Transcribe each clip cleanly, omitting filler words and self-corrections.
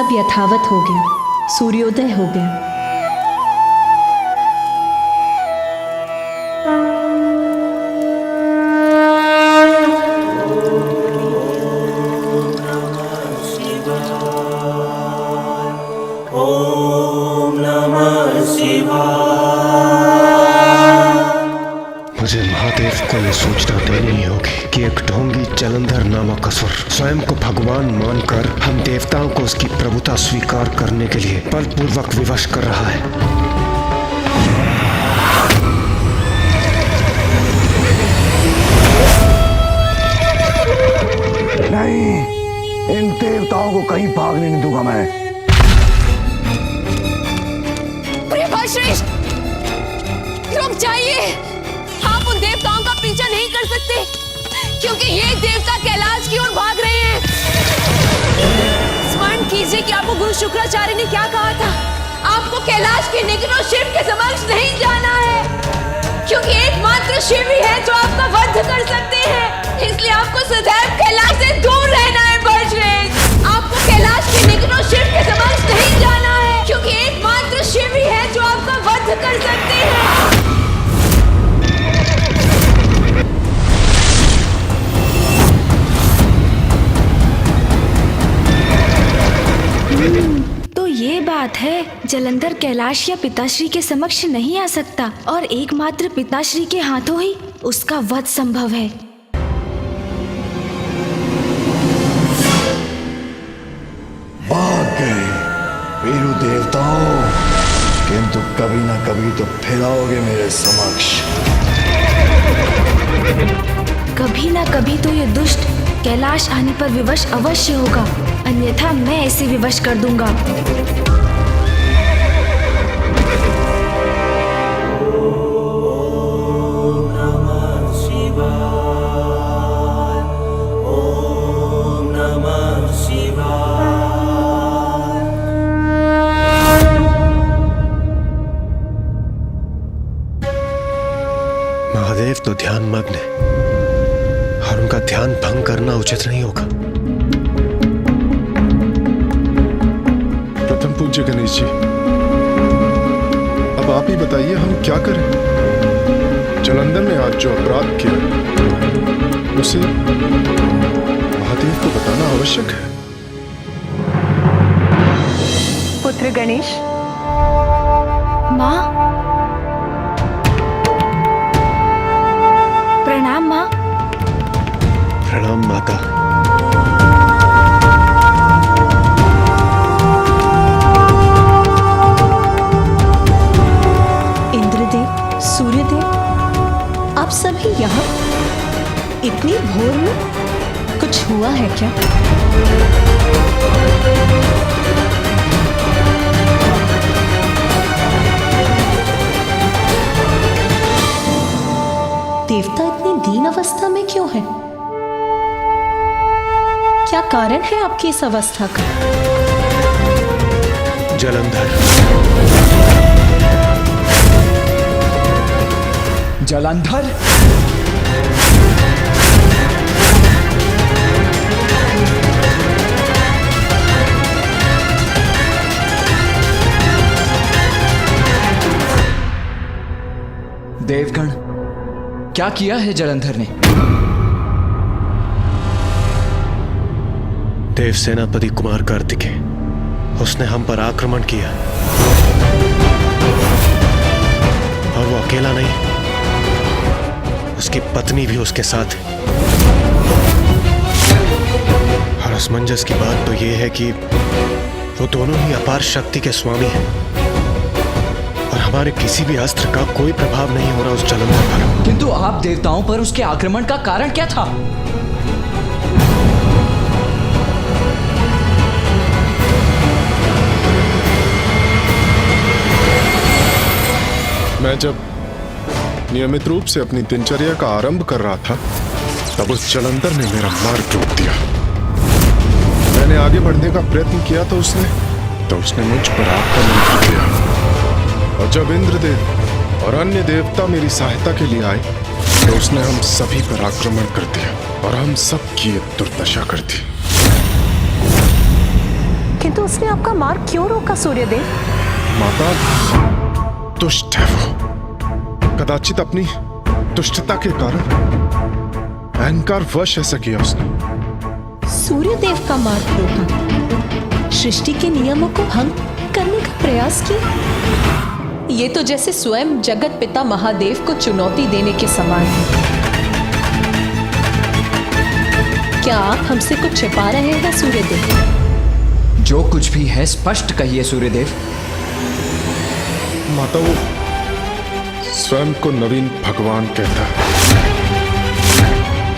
सब यथावत हो गया, सूर्योदय हो गया। मुझे महादेव को ये सूचना देनी ही होगी कि एक ढोंगी जलंधर नामक असुर स्वयं को भगवान मानकर हम देवताओं को उसकी प्रभुता स्वीकार करने के लिए बलपूर्वक विवश कर रहा है। नहीं, इन देवताओं को कहीं भागने नहीं दूंगा मैं। श्रेष्ठ, रुक जाइए। आप उन देवताओं का पीछा नहीं कर सकते क्योंकि ये देवता कैलाश की ओर भाग रहे हैं। स्मरण कीजिए कि आपको गुरु शुक्राचार्य ने क्या कहा था। आपको कैलाश के निकट और शिव के समक्ष नहीं जाना है क्योंकि एकमात्र शिव ही है जो आपका वध कर सकते हैं। इसलिए आपको सदैव कैलाश से दूर रहना है बलश्रेष्ठ। आपको कैलाश के निकट और शिव के समक्ष नहीं जाना है क्योंकि एकमात्र शिव ही है जो आपका वध कर सकते हैं। तो ये बात है, जलंधर कैलाश या पिताश्री के समक्ष नहीं आ सकता और एकमात्र पिताश्री के हाथों ही उसका वध संभव है। भाग गए वीरू देवताओं, किंतु कभी ना कभी तो फिर आओगे मेरे समक्ष। कभी ना कभी तो ये दुष्ट कैलाश आने पर विवश अवश्य होगा, अन्यथा मैं इसे विवश कर दूंगा। महादेव तो ध्यान मग्न है और उनका ध्यान भंग करना उचित नहीं होगा। प्रथम पूज्य गणेश जी, अब आप ही बताइए हम क्या करें। जलंधर ने आज जो अपराध किया उसे महादेव को बताना आवश्यक है। पुत्र गणेश। माँ, प्रणाम माँ। प्रणाम माता। इंद्रदेव, सूर्यदेव, आप सभी यहाँ इतनी भोर में? कुछ हुआ है क्या? देवता इतनी दीन अवस्था में क्यों है? क्या कारण है आपकी इस अवस्था का? जलंधर। जलंधर? देवगण, क्या किया है जलंधर ने? देव सेनापति कुमार कार्तिकेय, उसने हम पर आक्रमण किया और वो अकेला नहीं, उसकी पत्नी भी उसके साथ है। और असमंजस की बात तो ये है कि वो दोनों ही अपार शक्ति के स्वामी हैं और हमारे किसी भी अस्त्र का कोई प्रभाव नहीं हो रहा उस जलंधर पर। किंतु आप देवताओं पर उसके आक्रमण का कारण क्या था? मैं जब नियमित रूप से अपनी दिनचर्या का आरंभ कर रहा था तब उस जलंधर ने मेरा मार्ग रोक दिया। मैंने आगे बढ़ने का प्रयत्न किया तो उसने मुझ पर आक्रमण किया और जब इंद्रदेव और अन्य देवता मेरी सहायता के लिए आए तो उसने हम सभी पर आक्रमण कर दिया और हम सब की दुर्दशा कर दी। किंतु उसने आपका मार्ग क्यों रोका सूर्यदेव? माता दुष्ट है वो। कदाचित अपनी दुष्टता के कारण अहंकार वश ऐसा किया उसने। सूर्यदेव का मार्ग रोका, सृष्टि के नियमों को भंग करने का प्रयास किया। ये तो जैसे स्वयं जगत पिता महादेव को चुनौती देने के समान है। क्या आप हमसे कुछ छिपा रहे हैं सूर्यदेव? जो कुछ भी है स्पष्ट कहिए सूर्यदेव। माता वो स्वयं को नवीन भगवान कहता है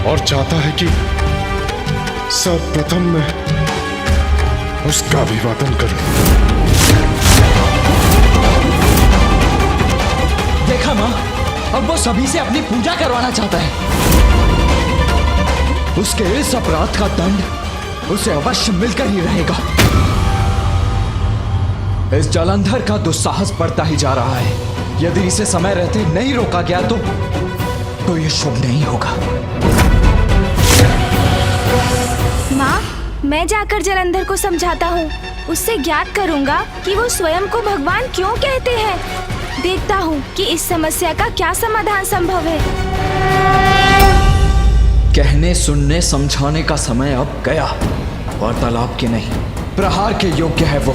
और चाहता है कि सर्वप्रथम मैं उसका अभिवादन करूं। देखा माँ, अब वो सभी से अपनी पूजा करवाना चाहता है। उसके इस अपराध का दंड उसे अवश्य मिलकर ही रहेगा। इस जलंधर का दुस्साहस बढ़ता ही जा रहा है। यदि इसे समय रहते नहीं रोका गया तो यह शुभ नहीं होगा। माँ, मैं जाकर जलंधर को समझाता हूँ। उससे ज्ञात करूँगा कि वो स्वयं को भगवान क्यों कहते हैं। देखता हूँ कि इस समस्या का क्या समाधान संभव है। कहने सुनने समझाने का समय अब गया, वार्तालाप के नहीं, प्रहार के योग्य है वो।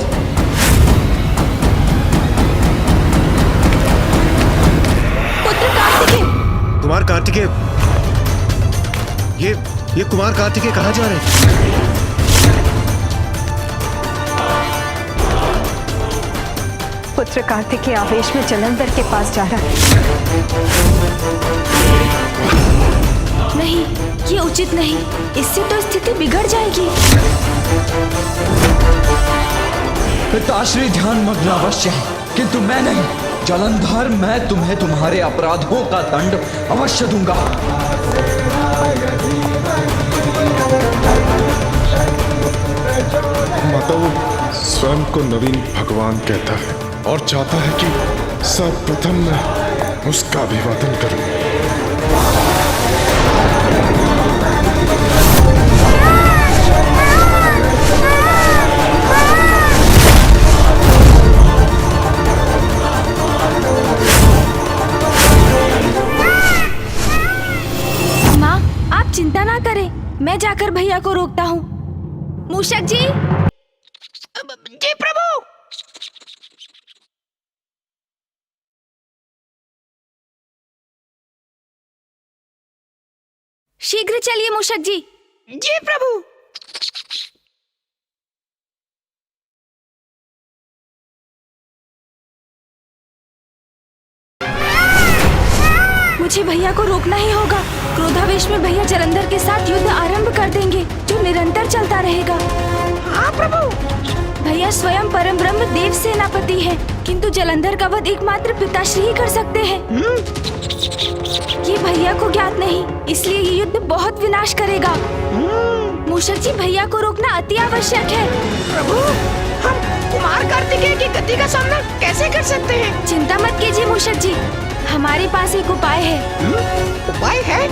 कुमार कार्तिकेय, ये कुमार कार्तिकेय कहाँ जा रहे हैं? पुत्र कार्तिक के आवेश में जलंधर के पास जा रहा है। नहीं, ये उचित नहीं। इससे तो स्थिति बिगड़ जाएगी। पिताश्री ध्यान मग्न अवश्य है, किंतु मैं नहीं। जलंधर, मैं तुम्हें तुम्हारे अपराधों का दंड अवश्य दूंगा। माता वो स्वयं को नवीन भगवान कहता है और चाहता है कि सर्वप्रथम मैं उसका अभिवादन करूं। माँ, आप चिंता ना करें, मैं जाकर भैया को रोकता हूँ। मूषक जी। जी प्रभु। शीघ्र चलिए मूषक जी। जी प्रभु। मुझे भैया को रोकना ही होगा। क्रोधावेश में भैया जलंधर के साथ युद्ध आरंभ कर देंगे, जो निरंतर चलता रहेगा। हाँ प्रभु। भैया स्वयं परम ब्रह्म देव सेनापति हैं, किंतु जलंधर का वध एकमात्र पिताश्री ही कर सकते हैं। ये भैया को ज्ञात नहीं, इसलिए ये युद्ध बहुत विनाश करेगा। मूषक जी, भैया को रोकना अति आवश्यक है। प्रभु, हम कुमार कार्तिकेय की गति का सामना कैसे कर सकते हैं? चिंता मत कीजिए मूषक जी, हमारे पास एक उपाय है। उपाय है?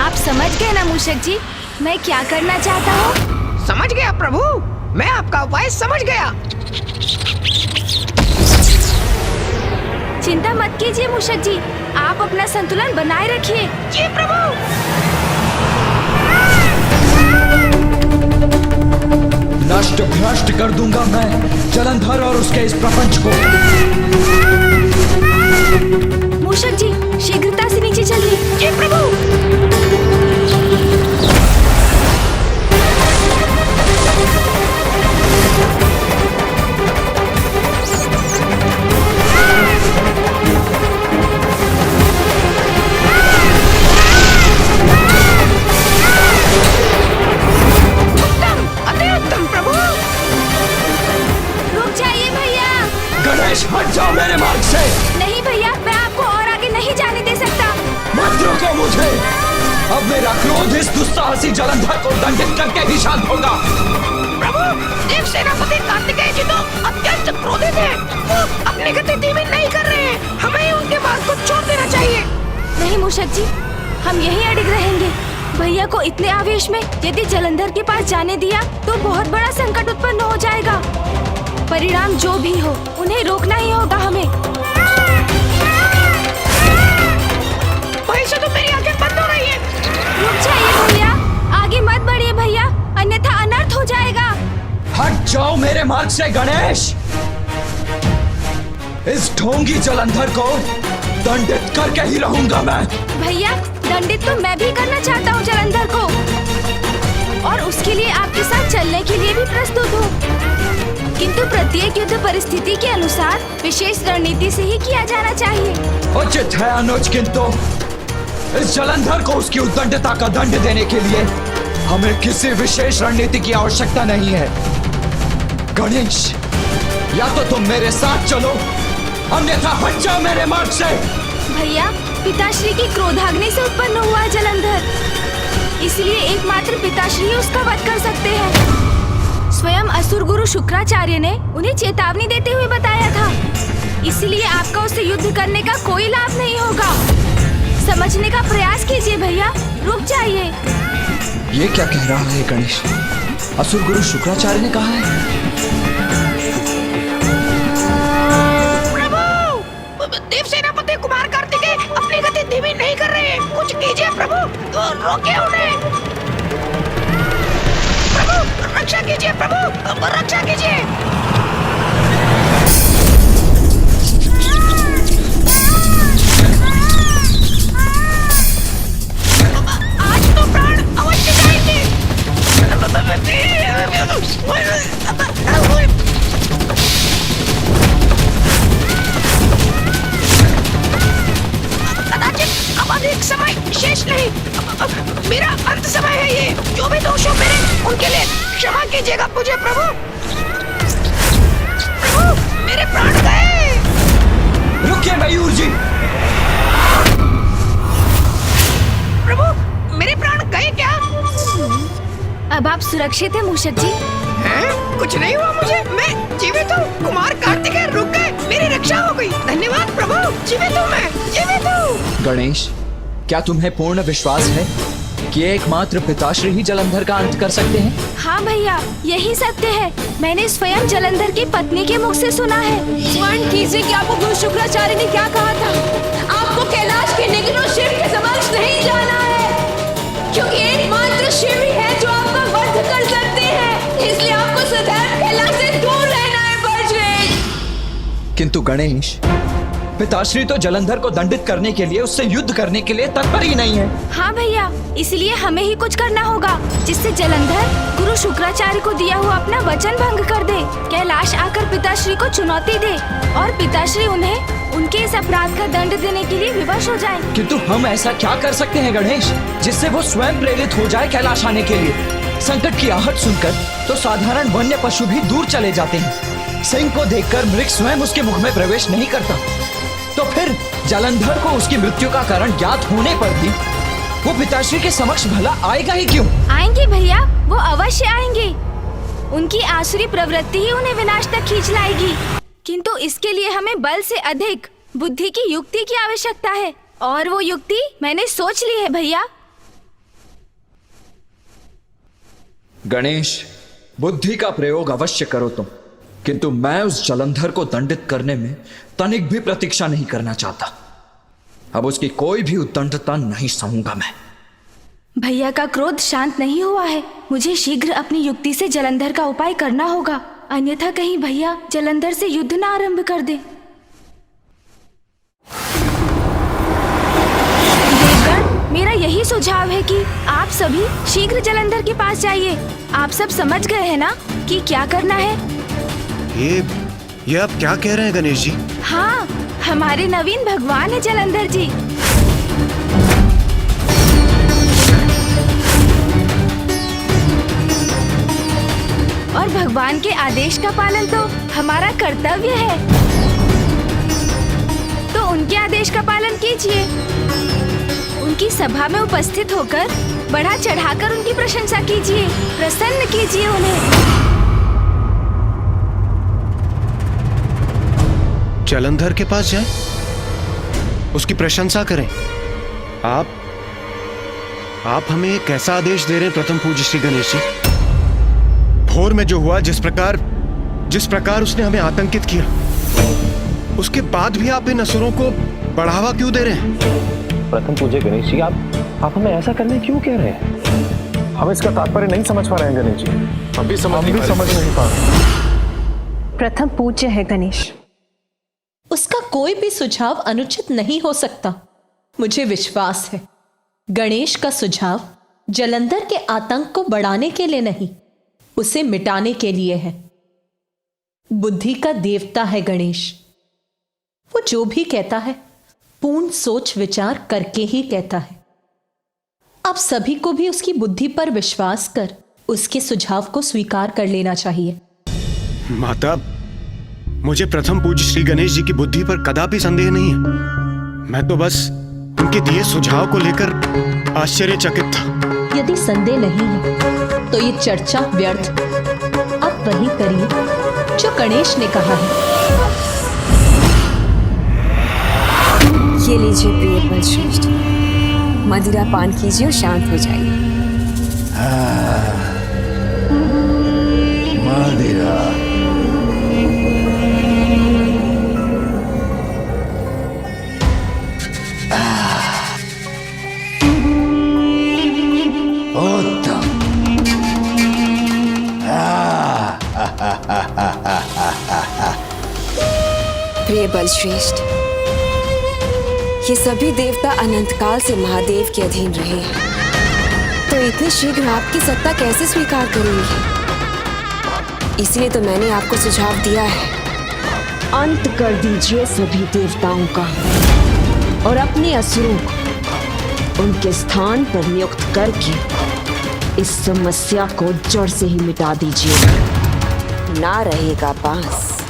आप समझ गए ना मूषक जी, मैं क्या करना चाहता हूँ? समझ गया प्रभु, मैं आपका उपाय समझ गया। चिंता मत कीजिए मूषक जी, आप अपना संतुलन बनाए रखिए। जी प्रभु। नष्ट भ्रष्ट कर दूंगा मैं जलंधर और उसके इस प्रपंच को। मूषक जी, शीघ्रता से नीचे चलिए। जी प्रभु। हट जाओ मेरे मार्ग से। नहीं भैया, मैं आपको और आगे नहीं जाने दे सकता। मत रोको मुझे। अब मेरा क्रोध इस दुस्साहसी जलंधर को दंडित करके ही शांत होगा। प्रभु, देव सेनापति कार्तिकेय जी तो अत्यंत क्रोधित हैं। वो अपनी गति धीमी नहीं कर रहे हैं। हमें उनके मार्ग को छोड़ देना चाहिए। नहीं मूषक जी, हम यहीं अड़िग रहेंगे। भैया को इतने आवेश में यदि जलंधर के पास जाने दिया तो बहुत बड़ा संकट उत्पन्न हो जाएगा। परिणाम जो भी हो उन्हें रोकना ही होगा हमें। भाई से तो मेरी आंखें बंद हो रही है। रुक जाइए भैया, आगे मत बढ़िए भैया, अन्यथा अनर्थ हो जाएगा। हट जाओ मेरे मार्ग से गणेश। इस ढोंगी जलंधर को दंडित करके ही रहूंगा मैं। भैया, दंडित तो मैं भी करना चाहता हूँ जलंधर को, और उसके लिए आपके साथ चलने के लिए भी प्रस्तुत हूँ। किंतु प्रत्येक युद्ध परिस्थिति के अनुसार विशेष रणनीति से ही किया जाना चाहिए। उचित है अनुज, किंतु इस जलंधर को उसकी उद्दंडता का दंड देने के लिए हमें किसी विशेष रणनीति की आवश्यकता नहीं है। गणेश, या तो तुम मेरे साथ चलो, अन्यथा हट जाओ मेरे मार्ग से। भैया, पिताश्री की क्रोधाग्नि से उत्पन्न हुआ है जलंधर, इसलिए एकमात्र पिताश्री उसका वध कर सकते हैं। स्वयं असुर गुरु शुक्राचार्य ने उन्हें चेतावनी देते हुए बताया था, इसलिए आपका उससे युद्ध करने का कोई लाभ नहीं होगा। समझने का प्रयास कीजिए भैया, रुक जाइए। ये क्या कह रहा है गणेश? असुर गुरु शुक्राचार्य ने कहा है? देव सेनापति कुमार कार्तिकेय अपनी गति धीमी नहीं कर रहे हैं। कुछ कीजिए प्रभु, तो रोके उन्हें। प्रभु रक्षा कीजिए, प्रभु रक्षा कीजिए। आज तो प्राण अवश्य जाएंगे। अब अधिक समय शेष नहीं, मेरा अंत समय है ये। जो भी दोष हो मेरे, उनके लिए क्षमा कीजिएगा मुझे प्रभु। प्रभु मेरे प्राण गए। रुकिए मयूर जी। प्रभु मेरे प्राण गए क्या? अब आप सुरक्षित हैं मूषक जी? हैं? कुछ नहीं हुआ मुझे, मैं जीवित हूँ। कुमार कार्तिकेय रुक गए, मेरी रक्षा हो गई। धन्यवाद प्रभु, जीवित हूँ मैं, जीवित हूँ। गणेश, क्या तुम्हें पूर्ण विश्वास है कि एकमात्र पिताश्री ही जलंधर का अंत कर सकते हैं? हाँ भैया, यही सत्य है। मैंने स्वयं जलंधर की पत्नी के मुख से सुना है। स्मरण कीजिए कि आपको गुरु शुक्राचार्य ने क्या कहा था। आपको कैलाश के निकटों शिव के समक्ष नहीं जाना है, क्योंकि एकमात्र शिव ही है जो आपका वध कर सकते हैं। इसलिए आपको सदैव कैलाश से दूर रहना है बजरंग। किंतु गणेश, पिताश्री तो जलंधर को दंडित करने के लिए, उससे युद्ध करने के लिए तत्पर ही नहीं है। हाँ भैया, इसलिए हमें ही कुछ करना होगा जिससे जलंधर गुरु शुक्राचार्य को दिया हुआ अपना वचन भंग कर दे, कैलाश आकर पिताश्री को चुनौती दे और पिताश्री उन्हें उनके इस अपराध का दंड देने के लिए विवश हो जाए। किंतु हम ऐसा क्या कर सकते हैं गणेश, जिससे वो स्वयं प्रेरित हो जाए कैलाश आने के लिए? संकट की आहट सुनकर तो साधारण वन्य पशु भी दूर चले जाते हैं। सिंह को देखकर मृग स्वयं उसके मुख में प्रवेश नहीं करता, तो फिर जलंधर को उसकी मृत्यु का कारण ज्ञात होने पर भी वो पिताश्री के समक्ष भला आएगा ही क्यों? आएंगे भैया, वो अवश्य आएंगे। उनकी आसुरी प्रवृत्ति ही उन्हें विनाश तक खींच लाएगी। किंतु इसके लिए हमें बल से अधिक बुद्धि की युक्ति की आवश्यकता है, और वो युक्ति मैंने सोच ली है भैया। गणेश, बुद्धि का प्रयोग अवश्य करो तुम, किंतु मैं उस जलंधर को दंडित करने में तनिक भी प्रतीक्षा नहीं करना चाहता। अब उसकी कोई भी उद्दंडता नहीं सहूंगा मैं। भैया का क्रोध शांत नहीं हुआ है। मुझे शीघ्र अपनी युक्ति से जलंधर का उपाय करना होगा, अन्यथा कहीं भैया जलंधर से युद्ध न आरंभ कर दे। देवगण, मेरा यही सुझाव है कि आप सभी शीघ्र जलंधर के पास जाइए। आप सब समझ गए हैं ना कि क्या करना है? ये आप क्या कह रहे हैं गणेश जी? हाँ, हमारे नवीन भगवान है जलंधर जी। और भगवान के आदेश का पालन तो हमारा कर्तव्य है, तो उनके आदेश का पालन कीजिए। उनकी सभा में उपस्थित होकर बढ़ा चढ़ाकर उनकी प्रशंसा कीजिए, प्रसन्न कीजिए उन्हें। जलंधर के पास जाएं, उसकी प्रशंसा करें। आप हमें एक ऐसा आदेश दे रहे हैं प्रथम पूज्य श्री गणेश जी? भोर में जो हुआ, जिस प्रकार उसने हमें आतंकित किया, उसके बाद भी आप इन असुरों को बढ़ावा क्यों दे रहे हैं? प्रथम पूज्य गणेश जी, आप हमें ऐसा करने क्यों कह रहे हैं? हम इसका तात्पर्य नहीं समझ पा रहे हैं गणेश जी। हम भी समझ नहीं पा रहे। प्रथम पूज्य है गणेश। उसका कोई भी सुझाव अनुचित नहीं हो सकता। मुझे विश्वास है गणेश का सुझाव जलंधर के आतंक को बढ़ाने के लिए नहीं, उसे मिटाने के लिए है। बुद्धि का देवता है गणेश। वो जो भी कहता है पूर्ण सोच विचार करके ही कहता है। आप सभी को भी उसकी बुद्धि पर विश्वास कर उसके सुझाव को स्वीकार कर लेना चाहिए। माता, मुझे प्रथम पूज्य श्री गणेश जी की बुद्धि पर कदापि संदेह नहीं है। मैं तो बस उनके दिए सुझाव को लेकर आश्चर्यचकित था। यदि संदेह नहीं है तो ये चर्चा व्यर्थ। आप वही करिए जो गणेश ने कहा है। ये लीजिए प्रिय बलश्रेष्ठ, मदिरा पान कीजिए और शांत हो जाइए। मदिरा उत्तम। प्रिय बलश्रेष्ठ, ये सभी देवता अनंत काल से महादेव के अधीन रहे हैं, तो इतने शीघ्र आपकी सत्ता कैसे स्वीकार करेंगे? इसलिए तो मैंने आपको सुझाव दिया है, अंत कर दीजिए सभी देवताओं का और अपने असुरों को उनके स्थान पर नियुक्त करके इस समस्या को जड़ से ही मिटा दीजिए। ना रहेगा बांस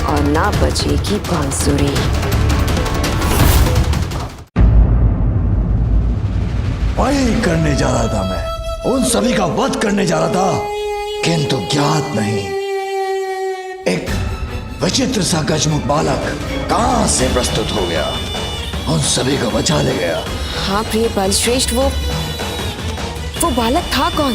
और ना बचेगी बांसुरी। वही करने जा रहा था मैं, उन सभी का वध करने जा रहा था, किंतु ज्ञात नहीं एक विचित्र सा गजमुख बालक कहां से प्रस्तुत हो गया, उन सभी को बचा ले गया। हाँ प्रिय बलश्रेष्ठ, वो बालक था कौन?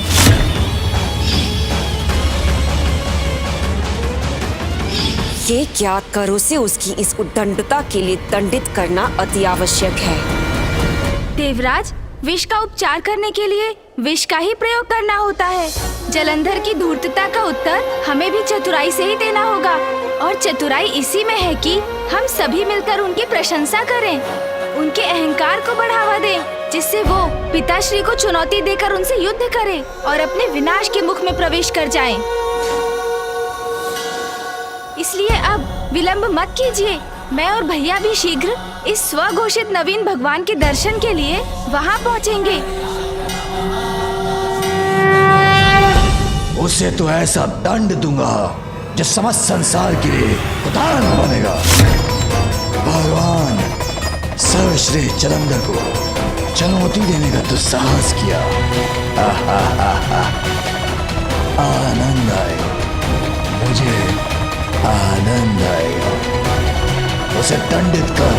ये ज्ञात कर उसे उसकी इस उद्दंडता के लिए दंडित करना अति आवश्यक है। देवराज, विष का उपचार करने के लिए विष का ही प्रयोग करना होता है। जलंधर की धूर्तता का उत्तर हमें भी चतुराई से ही देना होगा, और चतुराई इसी में है कि हम सभी मिलकर उनकी प्रशंसा करें, उनके अहंकार को बढ़ावा दें, जिससे वो पिताश्री को चुनौती देकर उनसे युद्ध करें और अपने विनाश के मुख में प्रवेश कर जाएं। इसलिए अब विलंब मत कीजिए। मैं और भैया भी शीघ्र इस स्वघोषित नवीन भगवान के दर्शन के लिए वहाँ पहुँचेंगे। उसे तो ऐसा दंड दूंगा जो समस्त संसार के लिए उदाहरण बनेगा। भगवान सर्वश्रेष्ठ जलंधर को चुनौती देने का दुस्साहस किया। आनंद आएगा, मुझे आनंद आएगा। उसे दंडित कर।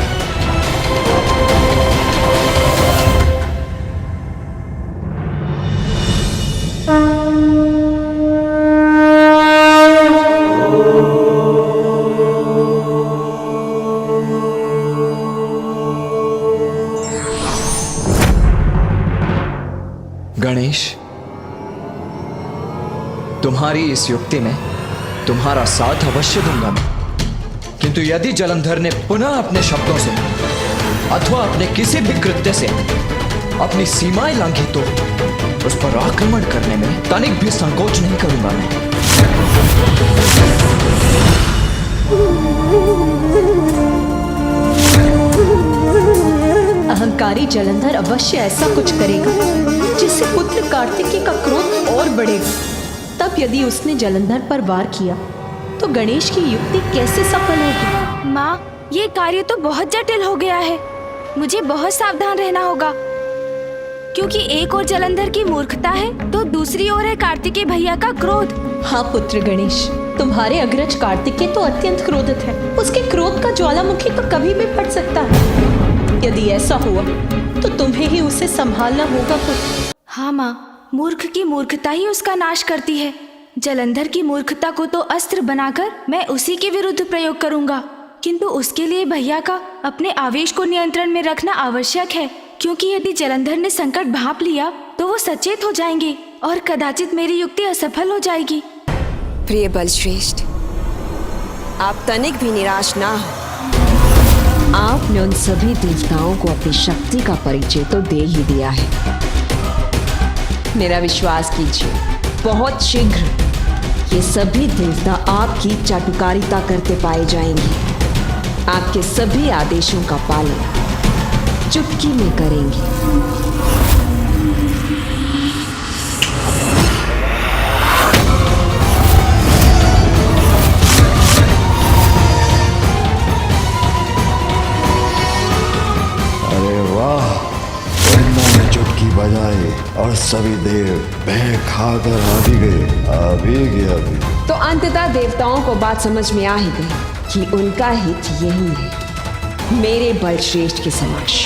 गणेश, तुम्हारी इस युक्ति में तुम्हारा साथ अवश्य दूंगा मैं, किंतु यदि जलंधर ने पुनः अपने शब्दों से अथवा अपने किसी भी कृत्य से अपनी सीमाएं लांघी तो उस पर आक्रमण करने में तनिक भी संकोच नहीं करूंगा मैं। अहंकारी जलंधर अवश्य ऐसा कुछ करेगा जिससे पुत्र कार्तिकेय का क्रोध और बढ़ेगा। तब यदि उसने जलंधर पर वार किया तो गणेश की युक्ति कैसे सफल होगी? माँ, ये कार्य तो बहुत जटिल हो गया है। मुझे बहुत सावधान रहना होगा, क्योंकि एक ओर जलंधर की मूर्खता है तो दूसरी ओर है कार्तिकेय भैया का क्रोध। हाँ पुत्र गणेश, तुम्हारे अग्रज कार्तिकेय तो अत्यंत क्रोधित है। उसके क्रोध का ज्वालामुखी तो कभी भी फट सकता है। यदि ऐसा हुआ तो तुम्हें ही उसे संभालना होगा पुत्र। हाँ माँ, मूर्ख की मूर्खता ही उसका नाश करती है। जलंधर की मूर्खता को तो अस्त्र बनाकर मैं उसी के विरुद्ध प्रयोग करूंगा, किंतु उसके लिए भैया का अपने आवेश को नियंत्रण में रखना आवश्यक है, क्योंकि यदि जलंधर ने संकट भांप लिया तो वो सचेत हो जाएंगे और कदाचित मेरी युक्ति असफल हो जाएगी। प्रिय बलश्रेष्ठ, आप तनिक भी निराश ना हो। आपने उन सभी देवताओं को अपनी शक्ति का परिचय तो दे ही दिया है। मेरा विश्वास कीजिए, बहुत शीघ्र ये सभी देवता आपकी चाटुकारिता करते पाए जाएंगे। आपके सभी आदेशों का पालन चुटकी में करेंगे। अरे वाह, ब्रह्मा ने चुटकी बजाई और सभी देव भय खाकर आ भी गए। आ भी गया भी। तो अंततः देवताओं को बात समझ में आ ही गई कि उनका हित यही है मेरे बलश्रेष्ठ के समक्ष।